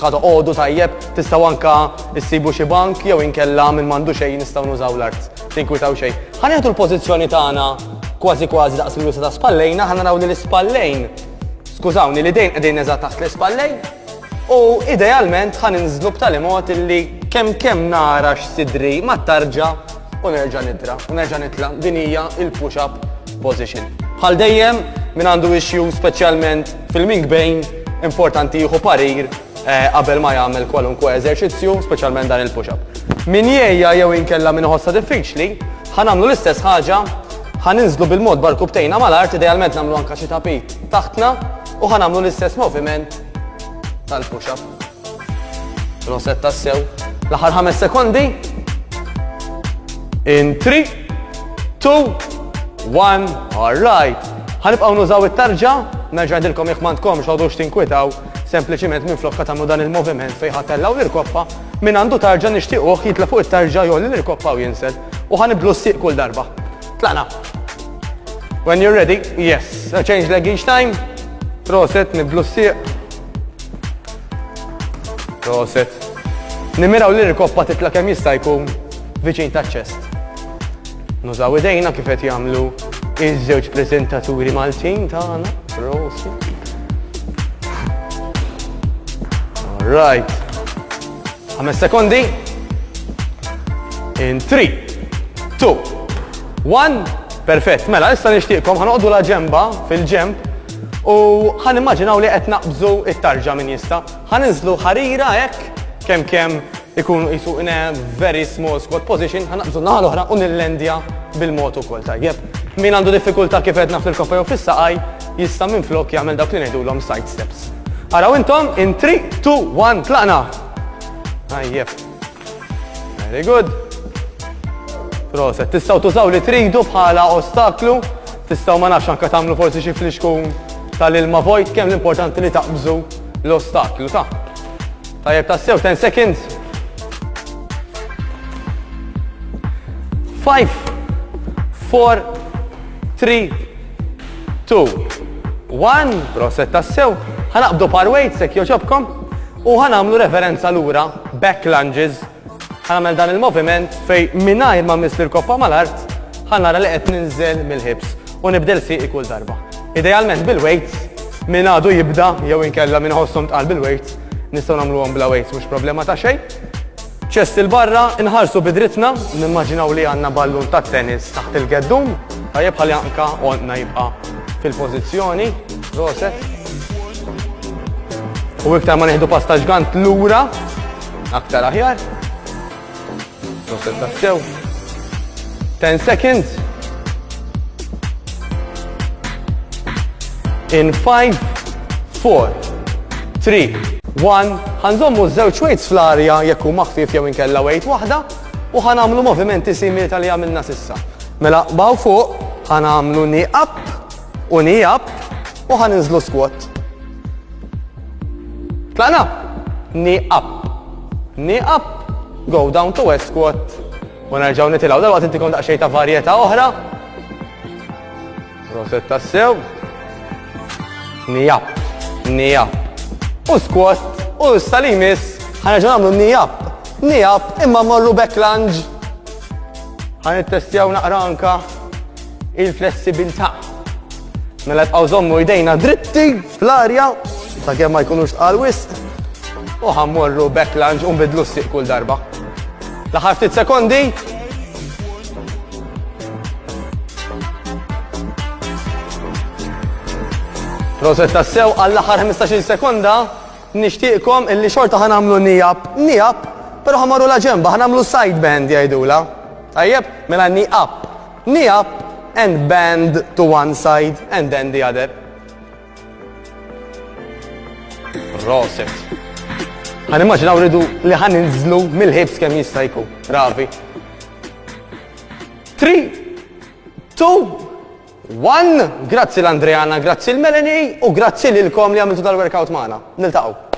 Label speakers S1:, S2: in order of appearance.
S1: ħadu qodu tajjeb, tistgħu anka issibu xi bank jew inkella minn m'għandu xejn nistgħu nużaw l-art. Tinkwitaw xejn. Ħanieħdu l-pożizzjoni tagħna kważi daqs il-wisa ta' spallejna, ħana naraw li l-ispallejn. Skużawni, l-idejn qegħdin eżatt taħt l-ispallejn. U idealment ħan inżlu b'tali mod illi kemm nara x'sidri ma tarġa u nerġa' nidra, u nerġa' nitla' din hija il-push-up position. Bħal dejjem min għandu issue speċjalment fil-mingbejn importanti jieħu parir qabel ma jagħmel kwalunkwe eżerċizzju, speċjalment dan il-push-up. Min jgħejja jew inkella min iħossha diffiċli, ħanamlu l-istess ħaġa, ħaninżlu bil-mod barkubtejna mal-art, idealment nagħmlu anke xi tapit taħtna u ħanamlu l-istess moviment tal-push-up. Roset tassew. L-aħħar 5 sekondi. In 3, 2, 1, all right. Ħanibqgħu nużaw it-tarġa, nerġa' ngħidilkom jekk m'għandkomx għodux tinkwitaw, sempliċiment minflok tagħmlu dan il-moviment fejn ħatellaw l-irkoppa, min għandu tarġa nixtiequh jitla fuq it-tarġa jolli l-irkoppa u jinsel. U ħanibdlu s-sieq kull darba. Tlaqna. When you're ready, yes. Change leg each time. Proset, nibdlu s-sieq. Proset. Nimiraw l-irkoppa titla kemm jista' jkun viċin taċ-ċest. Nużaw idejna kif qed jagħmlu iż-żewġ preżentaturi Maltin tagħna. Proset. All right. 5 sekondi. In 3, 2, 1. Perfett. Mela, issa nixtieqkom ħanoqogħdu la ġemba fil-ġemb u ħanimmaġinaw li qed naqbżu it-tarġa min jista'. Ħaninżlu ħarira hekk kemm ikun qisu in a very small squat position, ħanaqbżu naħa l-oħra u nillendja bil-mod ukoll tajjeb. Min għandu diffikultà kif qedna fil-koppa jew fis-saqaj jista' minflok jagħmel dawk li ngħidulhom side steps. Araw intom in 3, 2, 1 tlaqna. Tajjeb. Very good. Proset, tistgħu tużaw li tridu bħala ostaklu, tistgħu ma nafx anke tagħmlu forsi xi fliexkun tal-ilma vojt kemm l-importanti li taqbżu l-ostaklu ta'. Tajjeb tassew 10 seconds. 5, 4, 3, 2, 1. Proset tassew. Ħanaqbdu par weights hekk joġobkom u ħanamlu referenza lura back lunges. ħanamel dan il-moviment fej mingħajr ma miss l-koppa mal-art ħanara li qed ninżel mill-hips u nibdel sieqi kull darba. Idealment bil-weights min għadu jibda jew inkella min ħossom tqal bil-weights nistgħu nagħmluhom bla weights mhux problema ta' xejn. Ċest il-barra inħarsu bidritna, nimmaġinaw li għandna ballun ta' tennis taħt il-geddum, tajjeb ħalli anka qodna jibqa' fil-pożizzjoni. Proset. U iktar ma nieħdu pasta ġgant lura, aktar aħjar. Proset tassew. 10 seconds. In 5, 4, 3, 1. Ħanżommu żewġ weights fl-arja jekk hu maħfif jew inkella weight waħda u ħanamlu movimenti simili tal-li għamilna sissa. Mela baw fuq ħanamlu knee up u knee up u ħaninżlu squat. Tlaqna? Knee up. Knee up. Go down to a squat. U nerġgħu nitilgħu dalwaqt intikom daqsxejn ta' varjetà oħra. Proset tassew. Knee up. Knee up. U squat. U issa li jmiss ħanerġgħu nagħmlu knee up. Knee up imma mmorru back lunge. Ħanittestjaw naqra anka il-flessibilità. Mela tbqgħu żommu jdejna dritti fl-arja sakemm ma jkunux tqal wisq. U ħammorru back lunge u nbidlu s-sieq kull darba. L-aħħar ftit sekondi. Proset tassew għall-aħħar 15 sekonda nixtieqkom illi xorta ħanamlu knee up, però ħamorru la ġemba, ħanamlu side bend jgħidula. Tajjeb, mela knee up and bend to one side and then the other. Proset. Ħanimmaġinaw rridu li ħaninżlu mill-hips kemm jista' jkun. Bravi. 3, 2, 1. Grazzi l-Andreana, grazzi l-Melanie u grazzi lilkom li għamiltu dal-workout magħna. Niltaqgħu.